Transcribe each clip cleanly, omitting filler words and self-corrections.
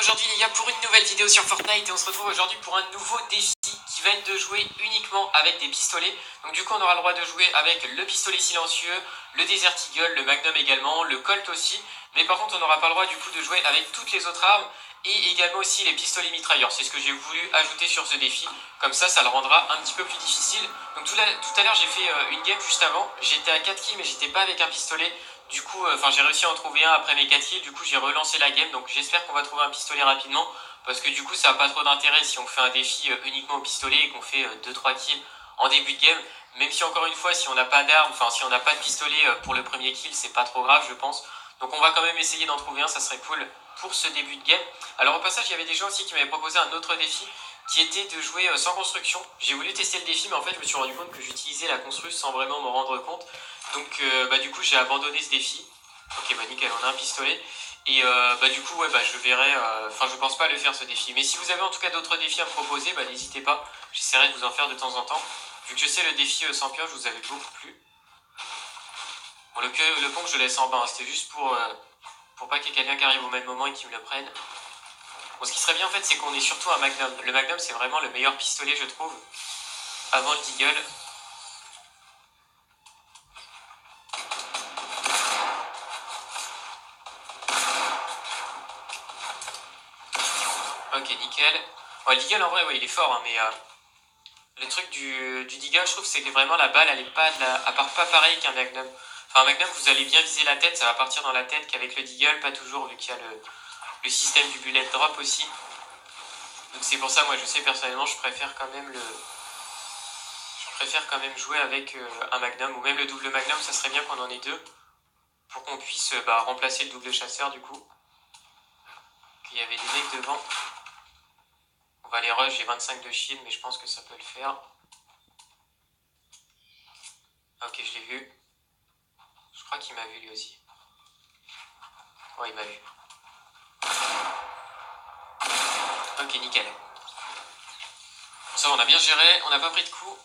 aujourd'hui les gars pour une nouvelle vidéo sur Fortnite et on se retrouve aujourd'hui pour un nouveau défi qui va être de jouer uniquement avec des pistolets. Donc du coup on aura le droit de jouer avec le pistolet silencieux, le Desert Eagle, le Magnum également, le Colt aussi. Mais par contre on n'aura pas le droit du coup de jouer avec toutes les autres armes et également aussi les pistolets mitrailleurs. C'est ce que j'ai voulu ajouter sur ce défi. Comme ça le rendra un petit peu plus difficile. Donc tout à l'heure j'ai fait une game juste avant. J'étais à 4 kills mais j'étais pas avec un pistolet. Du coup, j'ai réussi à en trouver un après mes 4 kills, du coup j'ai relancé la game, donc j'espère qu'on va trouver un pistolet rapidement, parce que du coup ça n'a pas trop d'intérêt si on fait un défi uniquement au pistolet et qu'on fait 2-3 kills en début de game, même si encore une fois si on n'a pas d'arme, enfin si on n'a pas de pistolet pour le premier kill, c'est pas trop grave je pense, donc on va quand même essayer d'en trouver un, ça serait cool pour ce début de game. Alors au passage il y avait des gens aussi qui m'avaient proposé un autre défi, qui était de jouer sans construction. J'ai voulu tester le défi mais en fait je me suis rendu compte que j'utilisais la construction sans vraiment me rendre compte. Donc du coup j'ai abandonné ce défi. Ok bah nickel, on a un pistolet. Et du coup ouais je verrai, enfin je pense pas le faire ce défi. Mais si vous avez en tout cas d'autres défis à me proposer, n'hésitez pas. J'essaierai de vous en faire de temps en temps. Vu que je sais le défi sans pioche vous avez beaucoup plu. Bon le pont je le laisse en bas, hein. C'était juste pour pas qu'il y ait quelqu'un qui arrive au même moment et qui me le prenne. Bon, ce qui serait bien en fait c'est qu'on ait surtout un Magnum. Le Magnum c'est vraiment le meilleur pistolet je trouve. Avant le Deagle. Ok nickel. Ouais, le Deagle en vrai ouais, il est fort hein, mais le truc du Deagle je trouve c'est que vraiment la balle elle est pas elle part pas pareil qu'un Magnum. Enfin un Magnum vous allez bien viser la tête, ça va partir dans la tête, qu'avec le Deagle pas toujours vu qu'il y a le système du bullet drop aussi. Donc c'est pour ça moi je sais personnellement je préfère quand même jouer avec un Magnum ou même le double Magnum, ça serait bien qu'on en ait deux pour qu'on puisse remplacer le double chasseur du coup. Il y avait des mecs devant. On va les rush, j'ai 25 de shield mais je pense que ça peut le faire. Ok je l'ai vu. Je crois qu'il m'a vu lui aussi. Ouais il m'a vu. Ok nickel. Ça on a bien géré, on n'a pas pris de coup.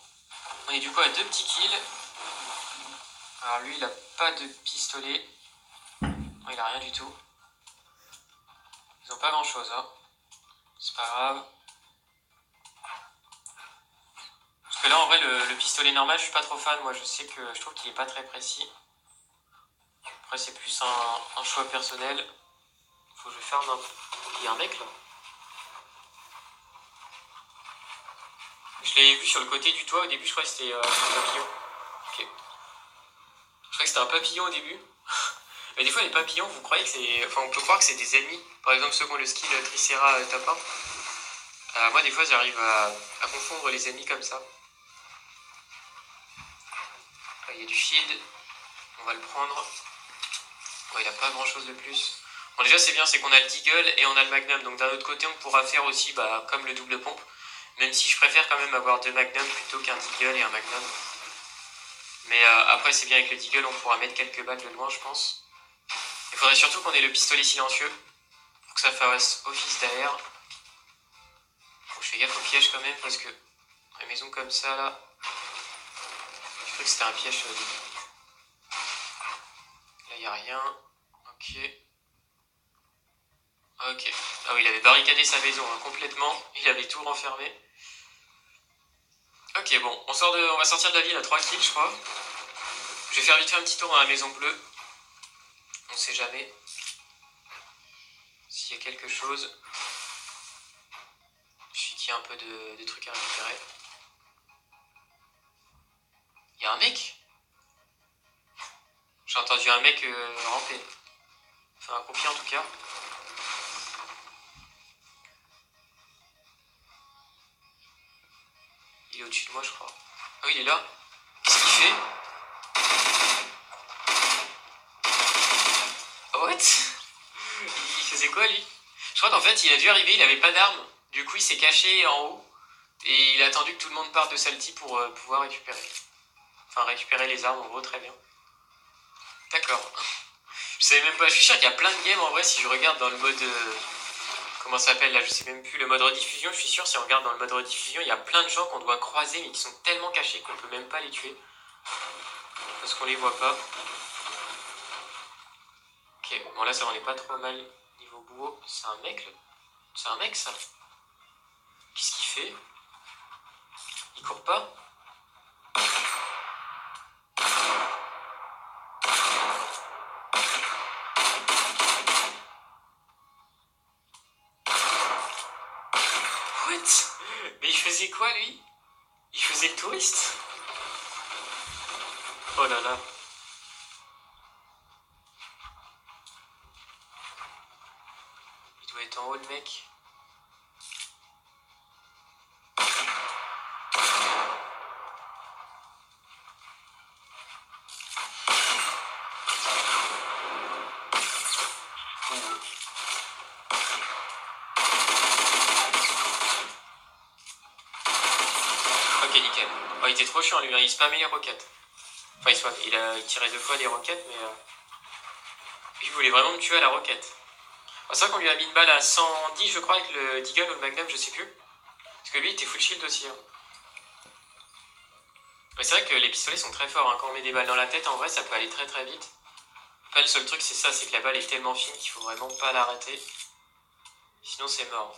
On est du coup à 2 petits kills. Alors lui il a pas de pistolet. Non, il a rien du tout. Ils ont pas grand chose hein. C'est pas grave. Parce que là en vrai le pistolet normal je suis pas trop fan. Moi je sais que je trouve qu'il est pas très précis. Après c'est plus un choix personnel. Faut que je ferme un... Il y a un mec là. Je l'ai vu sur le côté du toit au début, je crois que c'était un papillon. Ok. Je crois que c'était un papillon au début. Mais des fois les papillons, vous croyez que c'est... Enfin on peut croire que c'est des ennemis. Par exemple ceux qui ont le skill Tricera Tapin. Moi des fois j'arrive à confondre les ennemis comme ça. Là, il y a du shield. On va le prendre. Bon, il a pas grand chose de plus. Bon déjà c'est bien, c'est qu'on a le Deagle et on a le Magnum. Donc d'un autre côté on pourra faire aussi comme le double pompe. Même si je préfère quand même avoir deux Magnum plutôt qu'un Deagle et un Magnum. Mais après c'est bien avec le Deagle on pourra mettre quelques balles de loin je pense. Il faudrait surtout qu'on ait le pistolet silencieux. Pour que ça fasse office derrière. Faut que je fais gaffe au piège quand même parce que dans les maisons comme ça là. Je crois que c'était un piège au début. Là il n'y a rien. Ok. Ok. Ah oui il avait barricadé sa maison hein, complètement. Il avait tout renfermé. Ok bon, on va sortir de la ville à 3 kills je crois. Je vais faire vite fait un petit tour dans la maison bleue. On sait jamais s'il y a quelque chose. Je sais qu'il y a un peu de trucs à récupérer. Il y a un mec. J'ai entendu un mec ramper. Enfin un pompier en tout cas. Il est au-dessus de moi je crois. Ah oui il est là. Qu'est-ce qu'il fait? What? Il faisait quoi lui? Je crois qu'en fait il a dû arriver, il avait pas d'arme. Du coup il s'est caché en haut. Et il a attendu que tout le monde parte de Salty pour pouvoir récupérer. Enfin récupérer les armes en gros, très bien. D'accord. Je savais même pas, je suis sûr qu'il y a plein de games en vrai si je regarde dans le mode... comment ça s'appelle là, je sais même plus, le mode rediffusion, je suis sûr si on regarde dans le mode rediffusion, il y a plein de gens qu'on doit croiser mais qui sont tellement cachés qu'on peut même pas les tuer. Parce qu'on les voit pas. Ok, bon là ça en est pas trop mal niveau bourreau, c'est un mec là. C'est un mec ça. Qu'est-ce qu'il fait? Il court pas? What? Mais il faisait quoi lui? Il faisait le touriste? Oh là là. Il doit être en haut le mec. Ok, nickel. Oh, il était trop chiant lui, hein. Il spammait les roquettes. Enfin, il tirait 2 fois des roquettes, mais il voulait vraiment me tuer à la roquette. C'est vrai qu'on lui a mis une balle à 110, je crois, avec le Deagle ou le Magnum, je sais plus. Parce que lui, il était full shield aussi. Hein. Mais c'est vrai que les pistolets sont très forts. Hein. Quand on met des balles dans la tête, en vrai, ça peut aller très très vite. Après, le seul truc, c'est ça, c'est que la balle est tellement fine qu'il faut vraiment pas l'arrêter. Sinon, c'est mort.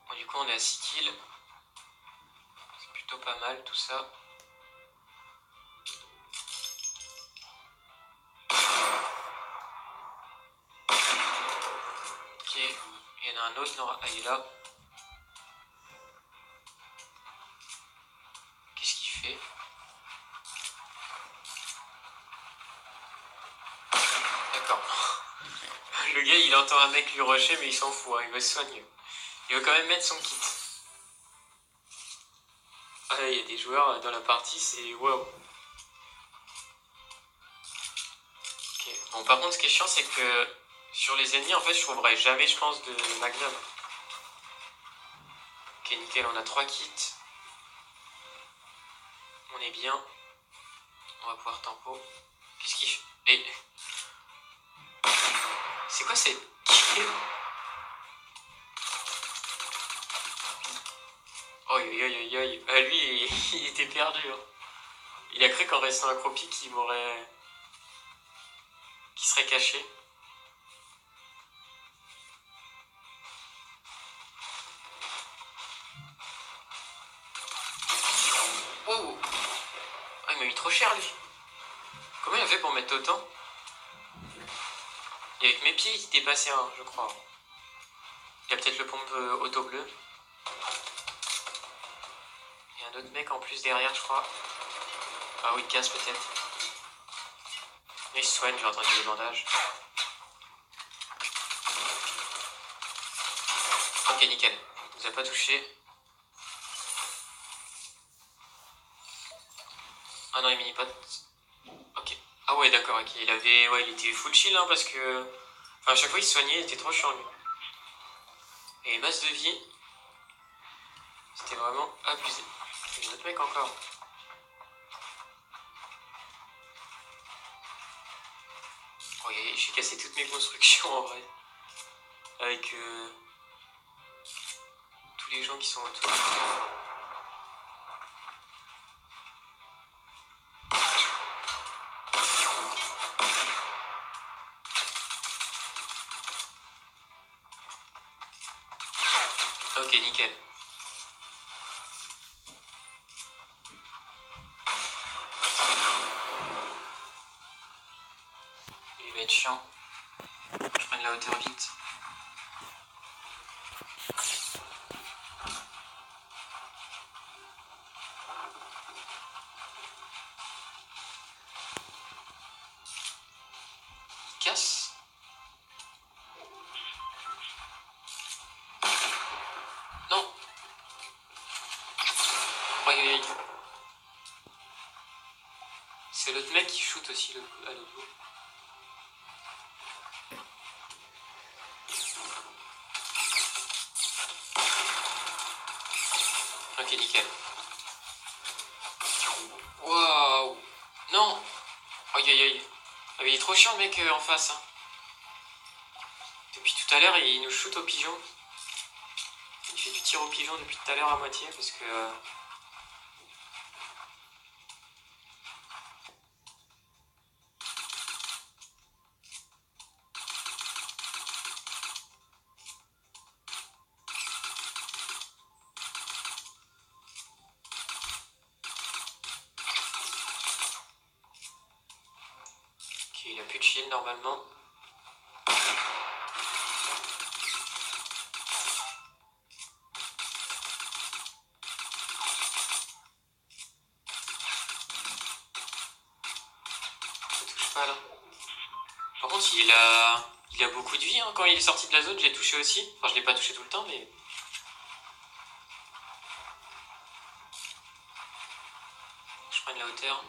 Bon, du coup, on est à 6 kills. C'est plutôt pas mal, tout ça. Ok, il y en a un autre. Non, ah, il est là. Qu'est-ce qu'il fait? D'accord. Le gars, il entend un mec lui rusher, mais il s'en fout, hein, il veut se soigner. Il veut quand même mettre son kit. Ah, il y a des joueurs dans la partie, c'est wow. Ok. Bon, par contre, ce qui est chiant, c'est que sur les ennemis, en fait, je trouverai jamais, je pense, de Magnum. Ok, nickel, on a 3 kits. On est bien. On va pouvoir tempo. Qu'est-ce qu'il fait? Et... c'est quoi cette kill? Oh, lui, il était perdu. Hein. Il a cru qu'en restant accroupi, qu'il serait caché. Oh! Ah, il m'a mis trop cher, lui. Comment il a fait pour mettre autant? Et avec mes pieds, il dépassait un, je crois. Il y a peut-être le pompe auto bleu. Il y a un autre mec en plus derrière, je crois. Ah oui, casse peut-être. Il se soigne, j'ai entendu des bandages. Ok, nickel. Il nous a pas touché. Ah non, il mini pote. Ok. Ah ouais, d'accord, ok. il était full chill, hein, parce que... Enfin, à chaque fois, il se soignait, il était trop chiant, lui. Et masse de vie. C'était vraiment abusé. Il y a un autre mec encore. Oh, j'ai cassé toutes mes constructions, en vrai. Avec tous les gens qui sont autour. Ok, nickel. Il va être chiant. Je prends de la hauteur vite. Il casse. Non. Aïe, aïe, aïe. C'est l'autre mec qui shoot aussi à l'autre bout. Ok, nickel. Waouh. Non. Aïe, aïe, aïe. Ah, mais il est trop chiant, le mec, en face. Hein. Depuis tout à l'heure, il nous shoot au pigeon. Il fait du tir au pigeon depuis tout à l'heure à moitié, parce que... plus chill normalement. Ça touche pas là. Par contre il a beaucoup de vie hein. Quand il est sorti de la zone j'ai touché aussi. Enfin je l'ai pas touché tout le temps mais... Je prends de la hauteur.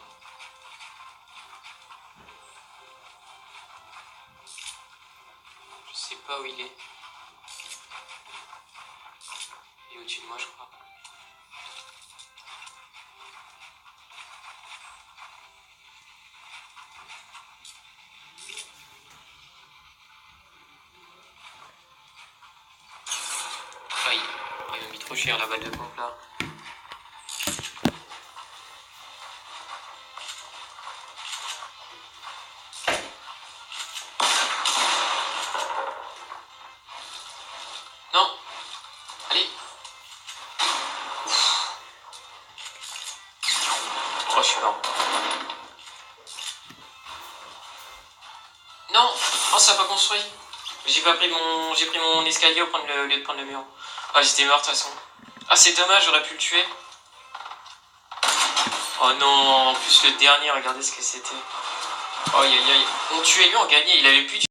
Je sais pas où il est. Il est au-dessus de moi je crois. Aïe, il m'a mis trop cher la balle de pompe là. Non. Allez. Oh je suis mort. Non. Oh ça n'a pas construit. J'ai pris mon escalier au lieu de prendre le mur. Ah j'étais mort de toute façon. Ah c'est dommage, j'aurais pu le tuer. Oh non, en plus le dernier, regardez ce que c'était. Oh aïe aïe aïe. On tuait lui, on gagnait, il avait plus de